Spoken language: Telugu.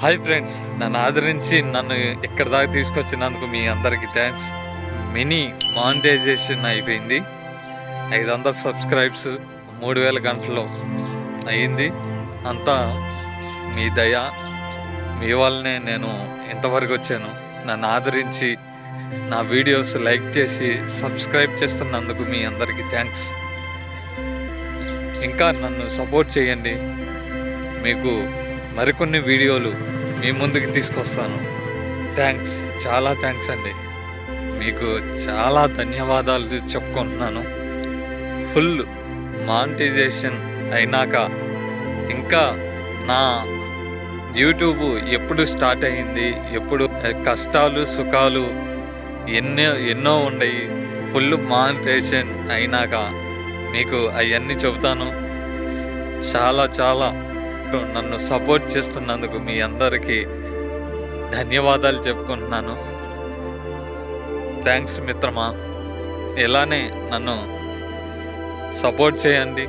హాయ్ ఫ్రెండ్స్, నన్ను ఆదరించి నన్ను ఇక్కడ దాకా తీసుకొచ్చినందుకు మీ అందరికీ థ్యాంక్స్. మినీ మానిటైజేషన్ అయిపోయింది. 500 సబ్స్క్రైబ్స్ 3000 గంటలు అయ్యింది. అంతా మీ దయ, మీ వల్లనే నేను ఇంతవరకు వచ్చాను. నన్ను ఆదరించి నా వీడియోస్ లైక్ చేసి సబ్స్క్రైబ్ చేస్తున్నందుకు మీ అందరికీ థ్యాంక్స్. ఇంకా నన్ను సపోర్ట్ చేయండి. మీకు మరికొన్ని వీడియోలు మీ ముందుకు తీసుకొస్తాను. థ్యాంక్స్, చాలా థ్యాంక్స్ అండి. మీకు చాలా ధన్యవాదాలు చెప్పుకుంటున్నాను. ఫుల్ మానిటైజేషన్ అయినాక ఇంకా నా యూట్యూబ్ ఎప్పుడు స్టార్ట్ అయ్యింది, ఎప్పుడు కష్టాలు సుఖాలు ఎన్నో ఉన్నాయి. ఫుల్ మానిటైజేషన్ అయినాక మీకు అవన్నీ చెబుతాను. చాలా నన్ను సపోర్ట్ చేస్తున్నందుకు మీ అందరికీ ధన్యవాదాలు చెప్పుకుంటున్నాను. థ్యాంక్స్ మిత్రమా. ఇలానే నన్ను సపోర్ట్ చేయండి.